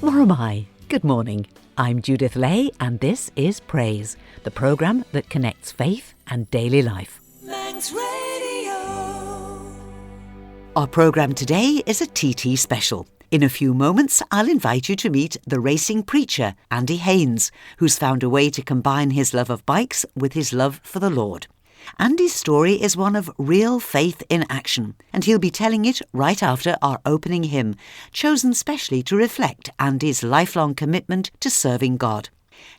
Or am I? Good morning. I'm Judith Lay and this is Praise, the programme that connects faith and daily life. Manx Radio. Our programme today is a TT special. In a few moments, I'll invite you to meet the racing preacher, Andy Haynes, who's found a way to combine his love of bikes with his love for the Lord. Andy's story is one of real faith in action, and he'll be telling it right after our opening hymn, chosen specially to reflect Andy's lifelong commitment to serving God.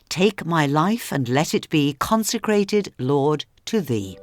Take my life and let it be consecrated, Lord, to Thee.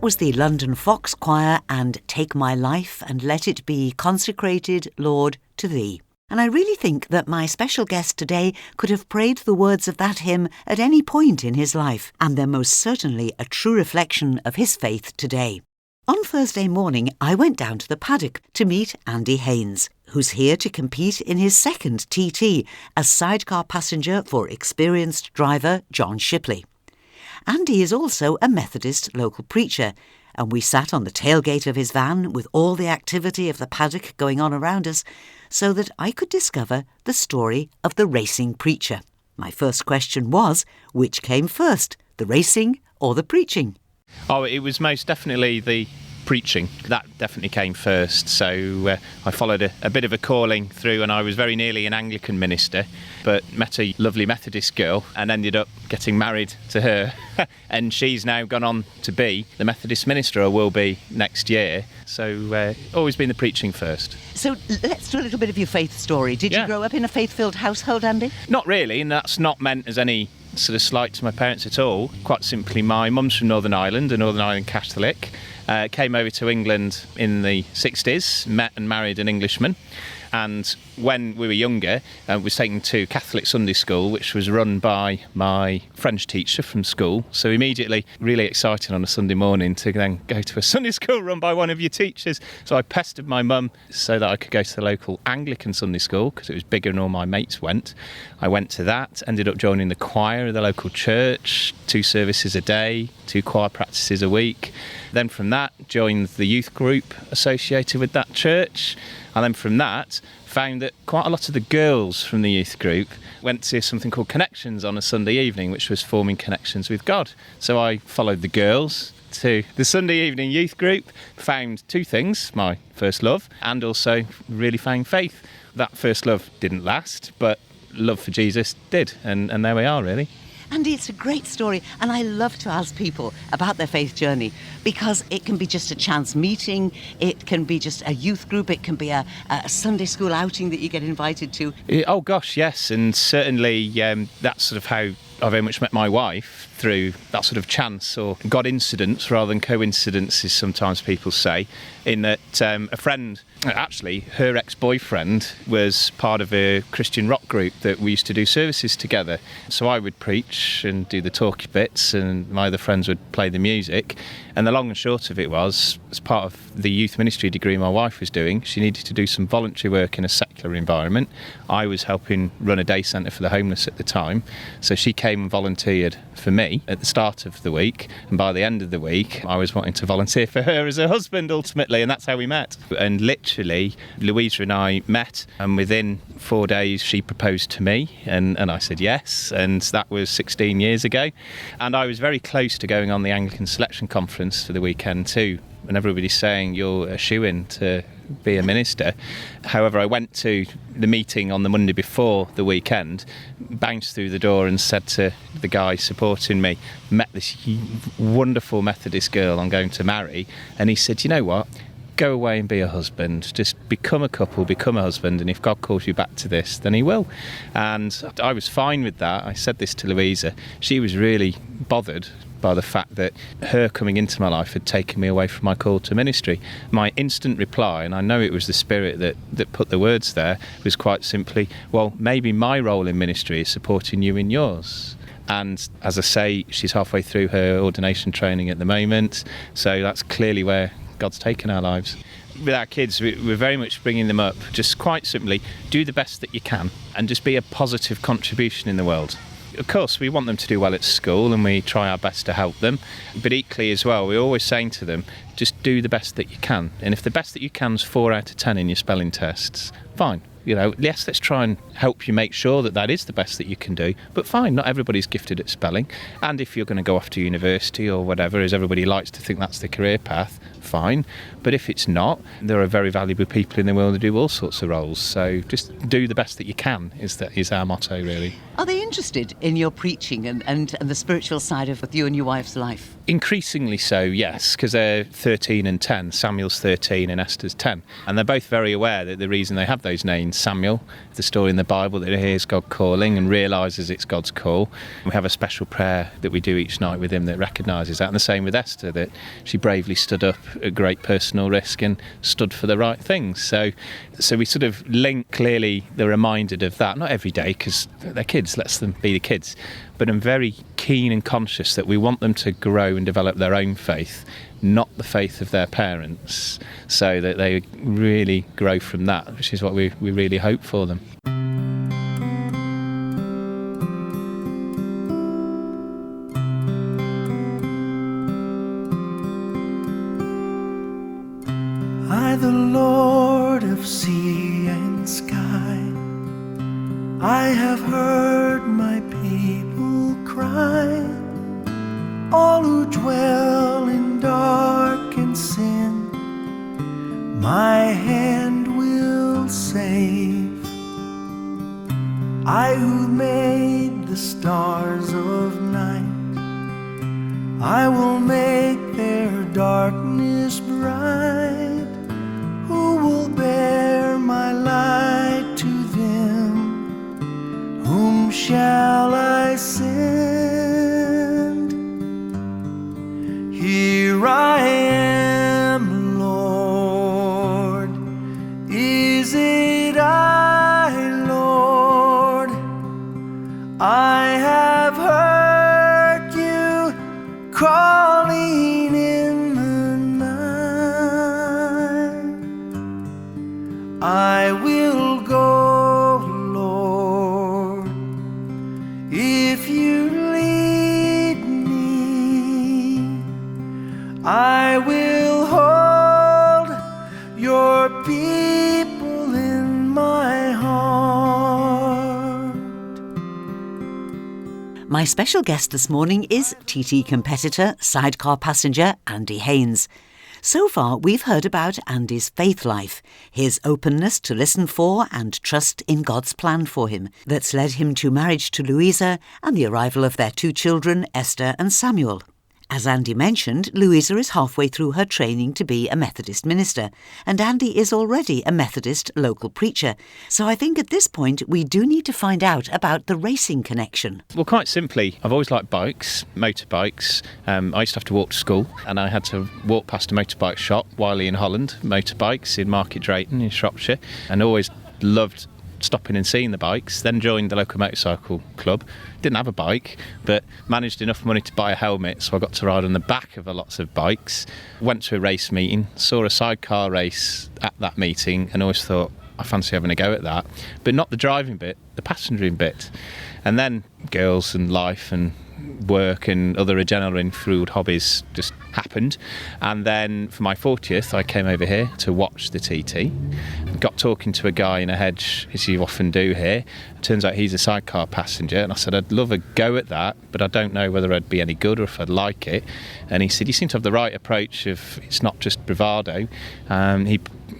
Was the London Fox Choir and Take My Life and Let It Be Consecrated, Lord, to Thee. And I really think that my special guest today could have prayed the words of that hymn at any point in his life, and they're most certainly a true reflection of his faith today. On Thursday morning, I went down to the paddock to meet Andy Haynes, who's here to compete in his second TT as sidecar passenger for experienced driver John Shipley. Andy is also a Methodist local preacher, and we sat on the tailgate of his van with all the activity of the paddock going on around us so that I could discover the story of the racing preacher. My first question was, which came first, the racing or the preaching? Oh, it was most definitely the preaching. That definitely came first. So I followed a bit of a calling through, and I was very nearly an Anglican minister, but met a lovely Methodist girl and ended up getting married to her. And she's now gone on to be the Methodist minister, or will be next year. So always been the preaching first. So let's do a little bit of your faith story. Did you grow up in a faith-filled household, Andy? Not really, and that's not meant as any sort of slight to my parents at all. Quite simply, my mum's from Northern Ireland, a Northern Ireland Catholic. Came over to England in the 60s, met and married an Englishman. And when we were younger, was taken to Catholic Sunday school, which was run by my French teacher from school. So immediately, really excited on a Sunday morning to then go to a Sunday school run by one of your teachers. So I pestered my mum so that I could go to the local Anglican Sunday school because it was bigger and all my mates went. I went to that, ended up joining the choir of the local church, 2 services a day, 2 choir practices a week. Then from that, joined the youth group associated with that church. And then from that, found that quite a lot of the girls from the youth group went to something called Connections on a Sunday evening, which was forming connections with God. So I followed the girls to the Sunday evening youth group, found 2 things, my first love, and also really found faith. That first love didn't last, but love for Jesus did, and there we are, really. Andy, it's a great story, and I love to ask people about their faith journey because it can be just a chance meeting, it can be just a youth group, it can be a Sunday school outing that you get invited to. Oh gosh, yes, and certainly that's sort of how I very much met my wife, through that sort of chance or God incidents rather than coincidences, sometimes people say, in that a friend, actually her ex-boyfriend, was part of a Christian rock group that we used to do services together. So I would preach and do the talky bits and my other friends would play the music. And the long and short of it was, as part of the youth ministry degree my wife was doing, she needed to do some voluntary work in a secular environment. I was helping run a day centre for the homeless at the time. So she came and volunteered for me at the start of the week, and by the end of the week I was wanting to volunteer for her as a husband ultimately, and that's how we met. And literally Louisa and I met, and within 4 days she proposed to me, and I said yes, and that was 16 years ago. And I was very close to going on the Anglican Selection Conference for the weekend too, and everybody's saying you're a shoo-in to be a minister. However, I went to the meeting on the Monday before the weekend, bounced through the door and said to the guy supporting me, met this wonderful Methodist girl I'm going to marry, and he said, you know what, go away and be a husband, just become a couple, become a husband, and if God calls you back to this, then he will. And I was fine with that. I said this to Louisa. She was really bothered by the fact that her coming into my life had taken me away from my call to ministry. My instant reply, and I know it was the Spirit that put the words there, was quite simply, well, maybe my role in ministry is supporting you in yours. And as I say, she's halfway through her ordination training at the moment, so that's clearly where God's taken our lives. With our kids, we're very much bringing them up, just quite simply, do the best that you can and just be a positive contribution in the world. Of course, we want them to do well at school and we try our best to help them. But equally as well, we're always saying to them, just do the best that you can. And if the best that you can is 4 out of 10 in your spelling tests, fine. You know, yes, let's try and help you make sure that that is the best that you can do. But fine, not everybody's gifted at spelling. And if you're going to go off to university or whatever, as everybody likes to think that's the career path, fine. But if it's not, there are very valuable people in the world who do all sorts of roles. So just do the best that you can is our motto, really. Are they interested in your preaching and the spiritual side of you and your wife's life? Increasingly so, yes, because they're 13 and 10. Samuel's 13 and Esther's 10. And they're both very aware that the reason they have those names, Samuel, the story in the Bible that he hears God calling and realises it's God's call. We have a special prayer that we do each night with him that recognises that. And the same with Esther, that she bravely stood up at great personal risk and stood for the right things. So we sort of link clearly, they're reminded of that, not every day because they're kids, lets them be the kids, but I'm very keen and conscious that we want them to grow and develop their own faith, not the faith of their parents, so that they really grow from that, which is what we really hope for them. I, the Lord of sea and sky, I have heard my people cry, all who dwell in dark and sin, my hand will save. I who made the stars of night, I will make their darkness bright. Who will bear my light to them? Whom shall I send? My special guest this morning is TT competitor, sidecar passenger Andy Haynes. So far, we've heard about Andy's faith life, his openness to listen for and trust in God's plan for him that's led him to marriage to Louisa and the arrival of their 2 children, Esther and Samuel. As Andy mentioned, Louisa is halfway through her training to be a Methodist minister, and Andy is already a Methodist local preacher. So I think at this point we do need to find out about the racing connection. Well, quite simply, I've always liked bikes, motorbikes. I used to have to walk to school, and I had to walk past a motorbike shop, Wiley in Holland, motorbikes in Market Drayton in Shropshire, and always loved stopping and seeing the bikes. Then joined the local motorcycle club. Didn't have a bike, but managed enough money to buy a helmet, so I got to ride on the back of lots of bikes. Went to a race meeting, saw a sidecar race at that meeting, and always thought, I fancy having a go at that. But not the driving bit, the passengering bit. And then girls and life and work and other adrenaline-fueled hobbies just happened. And then for my 40th, I came over here to watch the TT. Got talking to a guy in a hedge, as you often do here. Turns out he's a sidecar passenger, and I said, I'd love a go at that, but I don't know whether I'd be any good or if I'd like it. And he said, you seem to have the right approach of it's not just bravado. He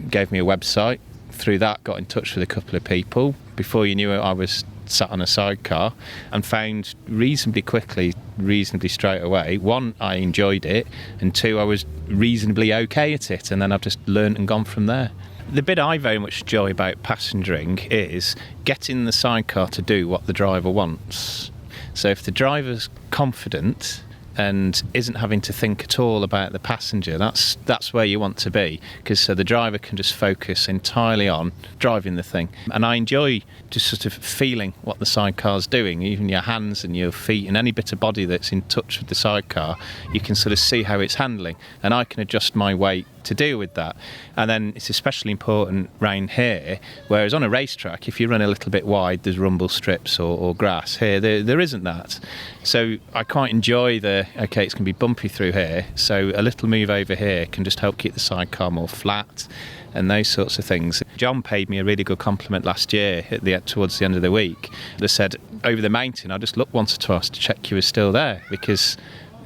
gave me a website. Through that, got in touch with a couple of people. Before you knew it, I was sat on a sidecar and found reasonably quickly, reasonably straight away, 1, I enjoyed it, and 2, I was reasonably okay at it, and then I've just learnt and gone from there. The bit I very much enjoy about passengering is getting the sidecar to do what the driver wants. So if the driver's confident and isn't having to think at all about the passenger, that's where you want to be, because so the driver can just focus entirely on driving the thing. And I enjoy just sort of feeling what the sidecar's doing, even your hands and your feet and any bit of body that's in touch with the sidecar, you can sort of see how it's handling, and I can adjust my weight to deal with that. And then it's especially important round here, whereas on a racetrack, if you run a little bit wide, there's rumble strips or grass. Here there isn't that, so I quite enjoy it's going to be bumpy through here, so a little move over here can just help keep the sidecar more flat and those sorts of things. John paid me a really good compliment last year towards the end of the week. They said, over the mountain, I just looked once or twice to check you were still there, because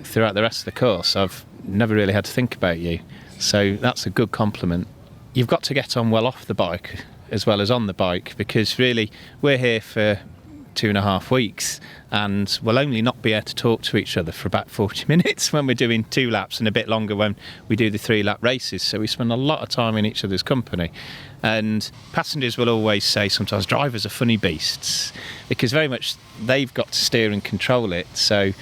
throughout the rest of the course I've never really had to think about you. So that's a good compliment. You've got to get on well off the bike as well as on the bike, because really we're here for 2.5 weeks and we'll only not be able to talk to each other for about 40 minutes when we're doing 2 laps, and a bit longer when we do the 3-lap races. So we spend a lot of time in each other's company. And passengers will always say sometimes drivers are funny beasts, because very much they've got to steer and control it. So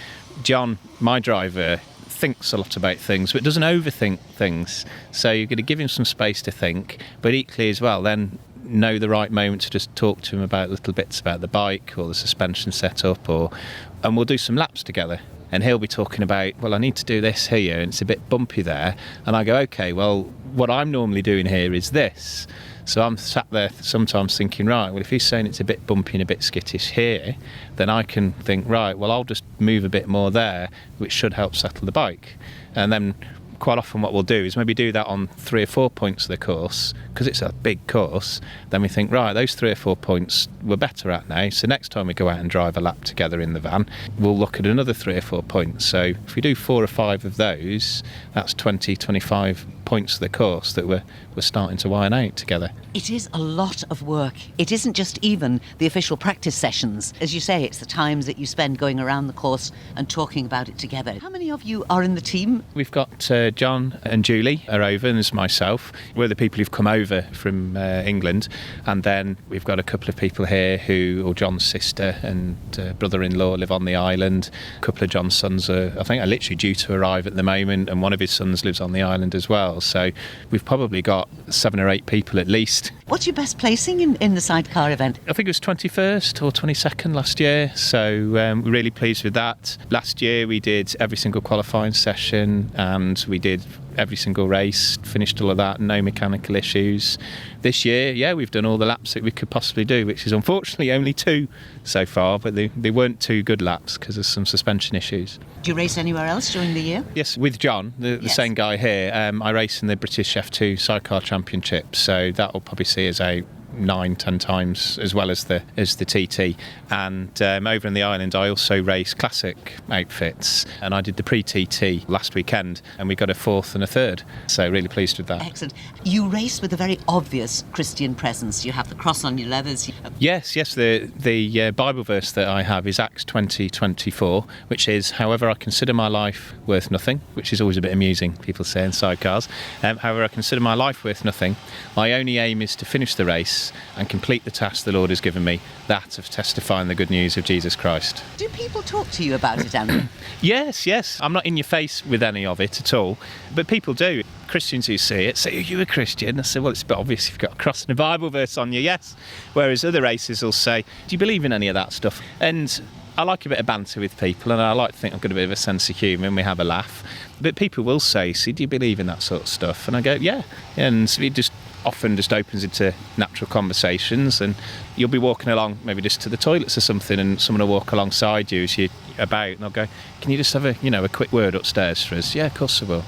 John, my driver, thinks a lot about things but doesn't overthink things, so you're going to give him some space to think, but equally as well then know the right moment to just talk to him about little bits about the bike or the suspension setup, and we'll do some laps together, and he'll be talking about, well, I need to do this here and it's a bit bumpy there, and I go, okay, well, what I'm normally doing here is this. So I'm sat there sometimes thinking, right, well, if he's saying it's a bit bumpy and a bit skittish here, then I can think, right, well, I'll just move a bit more there, which should help settle the bike. And then quite often what we'll do is maybe do that on 3 or 4 points of the course, because it's a big course. Then we think, right, those 3 or 4 points we're better at now, so next time we go out and drive a lap together in the van, we'll look at another 3 or 4 points. So if we do 4 or 5 of those, that's 20, 25 points of the course that we're starting to iron out together. It is a lot of work. It isn't just even the official practice sessions. As you say, it's the times that you spend going around the course and talking about it together. How many of you are in the team? We've got John and Julie are over, and there's myself. We're the people who've come over from England, and then we've got a couple of people here or John's sister and brother-in-law live on the island. A couple of John's sons are literally due to arrive at the moment, and one of his sons lives on the island as well. So we've probably got 7 or 8 people at least. What's your best placing in the sidecar event? I think it was 21st or 22nd last year, so we're really pleased with that. Last year we did every single qualifying session and we did every single race, finished all of that, no mechanical issues. This year, we've done all the laps that we could possibly do, which is unfortunately only 2 so far, but they weren't 2 good laps because of some suspension issues. Do you race anywhere else during the year? Yes, with John, the same guy here. I race in the British F2 Sidecar Championship, so that will probably see us out 9-10 times, as well as the TT. And over in the island, I also race classic outfits, and I did the pre-TT last weekend, and we got a 4th and a 3rd. So really pleased with that. Excellent. You race with a very obvious Christian presence. You have the cross on your leathers. Yes. The Bible verse that I have is Acts 20:24, which is, "However, I consider my life worth nothing," which is always a bit amusing, people say in sidecars. "However, I consider my life worth nothing. My only aim is to finish the race and complete the task the Lord has given me, that of testifying the good news of Jesus Christ." Do people talk to you about it, Andy? Yes. I'm not in your face with any of it at all, but people do. Christians who see it say, "Are you a Christian?" I say, "Well, it's a bit obvious if you've got a cross and a Bible verse on you, yes." Whereas other races will say, "Do you believe in any of that stuff?" And I like a bit of banter with people, and I like to think I've got a bit of a sense of humour and we have a laugh. But people will say, "See, do you believe in that sort of stuff?" And I go, "Yeah." And it just often just opens into natural conversations, and you'll be walking along maybe just to the toilets or something, and someone will walk alongside you as you're about, and I'll go, "Can you just have a quick word upstairs for us?" "Yeah, of course I will."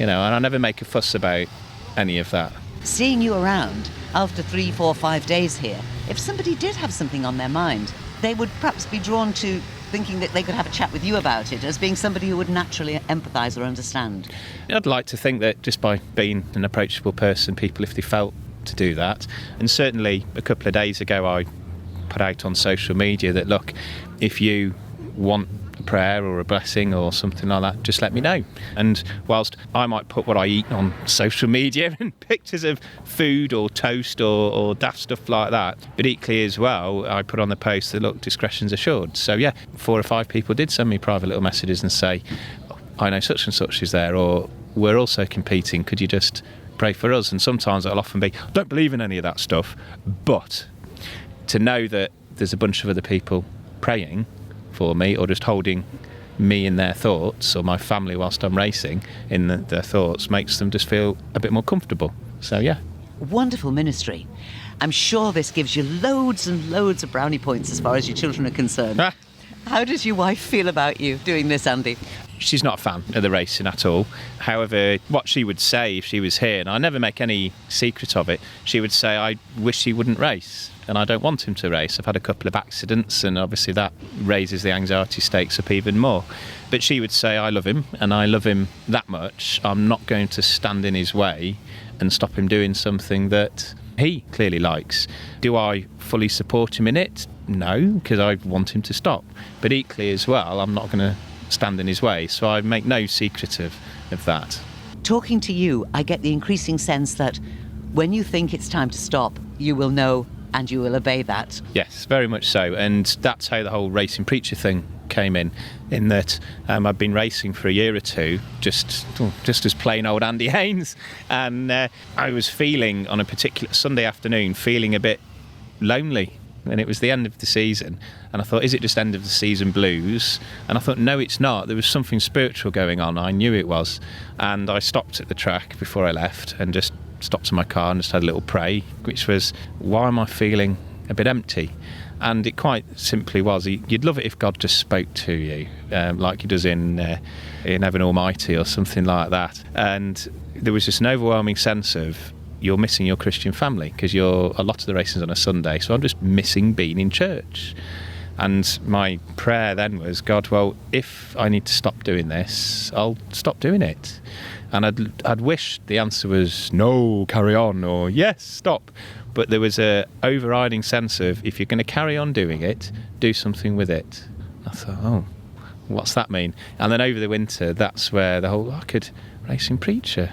And I never make a fuss about any of that. Seeing you around after 3, 4, 5 days here, if somebody did have something on their mind, they would perhaps be drawn to thinking that they could have a chat with you about it as being somebody who would naturally empathise or understand. I'd like to think that just by being an approachable person, people, if they felt to do that, and certainly a couple of days ago I put out on social media that, look, if you want a prayer or a blessing or something like that, just let me know. And whilst I might put what I eat on social media and pictures of food or toast or daft stuff like that, but equally as well, I put on the post that, look, discretion's assured. So yeah, 4 or 5 people did send me private little messages and say, "I know such and such is there," or "We're also competing, could you just pray for us?" And sometimes it'll often be, "I don't believe in any of that stuff," but to know that there's a bunch of other people praying for me, or just holding me in their thoughts, or my family whilst I'm racing in their thoughts, makes them just feel a bit more comfortable. So yeah. Wonderful ministry. I'm sure this gives you loads and loads of brownie points as far as your children are concerned. How does your wife feel about you doing this, Andy? She's not a fan of the racing at all. However, what she would say if she was here, and I never make any secret of it, she would say, "I wish he wouldn't race, and I don't want him to race. I've had a couple of accidents, and obviously that raises the anxiety stakes up even more." But she would say, "I love him, and I love him that much. I'm not going to stand in his way and stop him doing something that he clearly likes." Do I fully support him in it? No, because I want him to stop. But equally as well, I'm not going to stand in his way, so I make no secret of that. Talking to you, I get the increasing sense that when you think it's time to stop, you will know and you will obey that. Yes, very much so, and that's how the whole racing preacher thing came in that I've been racing for a year or two, just as plain old Andy Haynes, and I was feeling on a particular Sunday afternoon, feeling a bit lonely. And it was the end of the season, and I thought, is it just end of the season blues? And I thought, no, it's not. There was something spiritual going on. I knew it was. And I stopped at the track before I left and just stopped in my car and just had a little pray, which was, why am I feeling a bit empty? And it quite simply was, you'd love it if God just spoke to you, like he does in Heaven Almighty or something like that. And there was just an overwhelming sense of, you're missing your Christian family, because a lot of the racing's on a Sunday, so I'm just missing being in church. And my prayer then was, God, well, if I need to stop doing this, I'll stop doing it. And I'd wish the answer was no, carry on, or yes, stop. But there was a overriding sense of, if you're going to carry on doing it, do something with it. I thought, oh, what's that mean? And then over the winter, that's where the whole, I could racing preacher.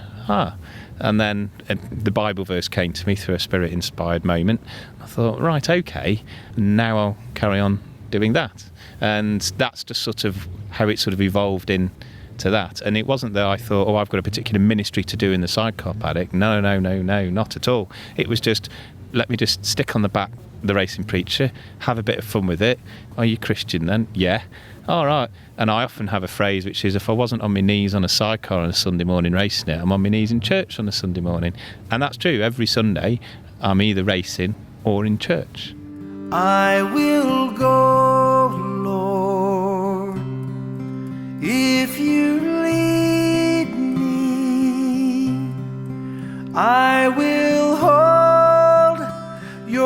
And then the Bible verse came to me through a Spirit-inspired moment. I thought, right, okay, now I'll carry on doing that. And that's just sort of how it sort of evolved into that. And it wasn't that I thought, I've got a particular ministry to do in the sidecar paddock. No, not at all. It was just, let me just stick on the back the racing preacher, have a bit of fun with it. Are you Christian then? Yeah. All right. And I often have a phrase which is, if I wasn't on my knees on a sidecar on a Sunday morning racing it, I'm on my knees in church on a Sunday morning. And that's true. Every Sunday I'm either racing or in church. I will go, Lord, if you lead me. I will hold your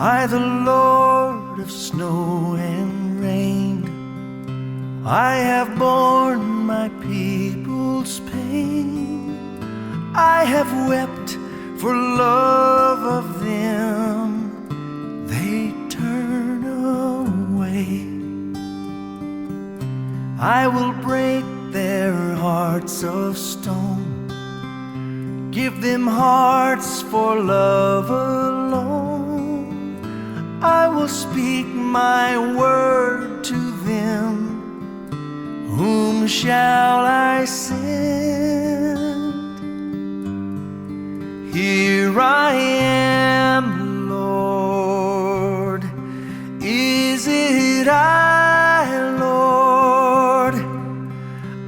I, the Lord of snow and rain, I have borne my people's pain. I have wept for love of them, they turn away. I will break their hearts of stone, give them hearts for love alone. I will speak my word to them, whom shall I send? Here I am, Lord. Is it I, Lord?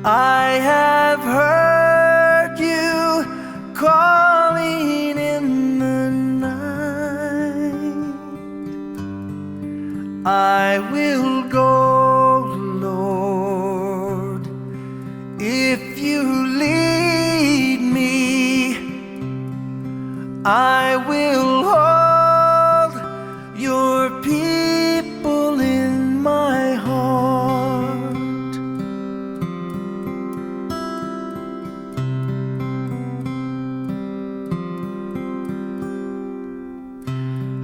I have heard you calling in the night. I will go, Lord, if you lead me. I will hold your people in my heart.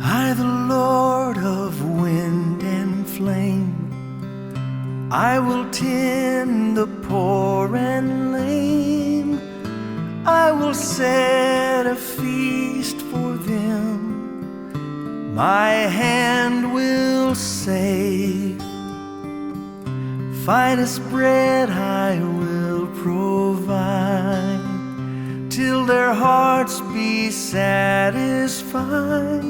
I, the Lord of wind and flame, I will tend the poor and lame. I will set a feast for them, my hand will save. Finest bread I will provide, till their hearts be satisfied.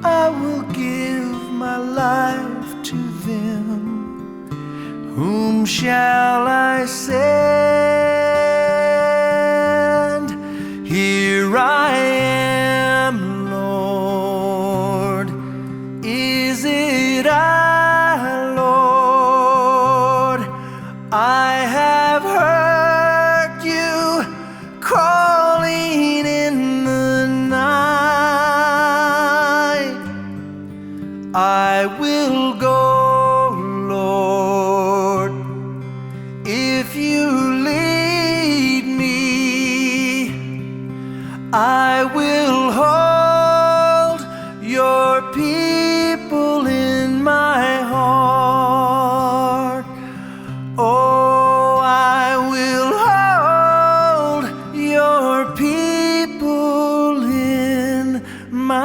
I will give my life to them, whom shall I send? Here I am, Lord. Is it I, Lord? I have heard you calling in the night. I will go, Lord, if you lead me. I will hold your people in my heart. Oh, I will hold your people in my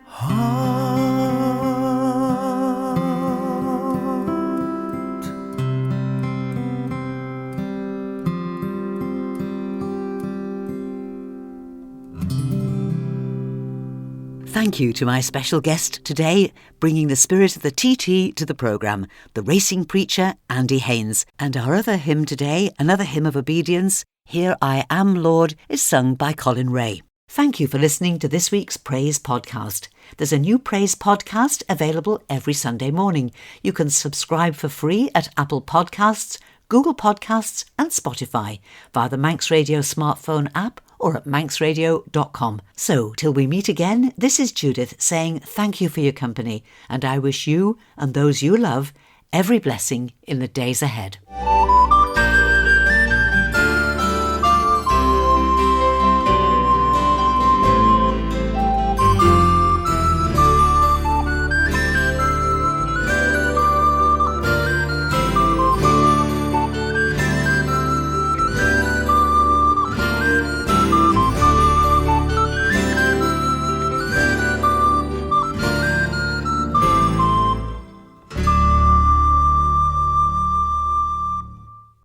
heart. Thank you to my special guest today, bringing the spirit of the TT to the programme, the racing preacher Andy Haynes. And our other hymn today, another hymn of obedience, Here I Am, Lord, is sung by Colin Ray. Thank you for listening to this week's Praise Podcast. There's a new Praise Podcast available every Sunday morning. You can subscribe for free at Apple Podcasts, Google Podcasts and Spotify via the Manx Radio smartphone app or at manxradio.com. So, till we meet again, this is Judith saying thank you for your company, and I wish you and those you love every blessing in the days ahead.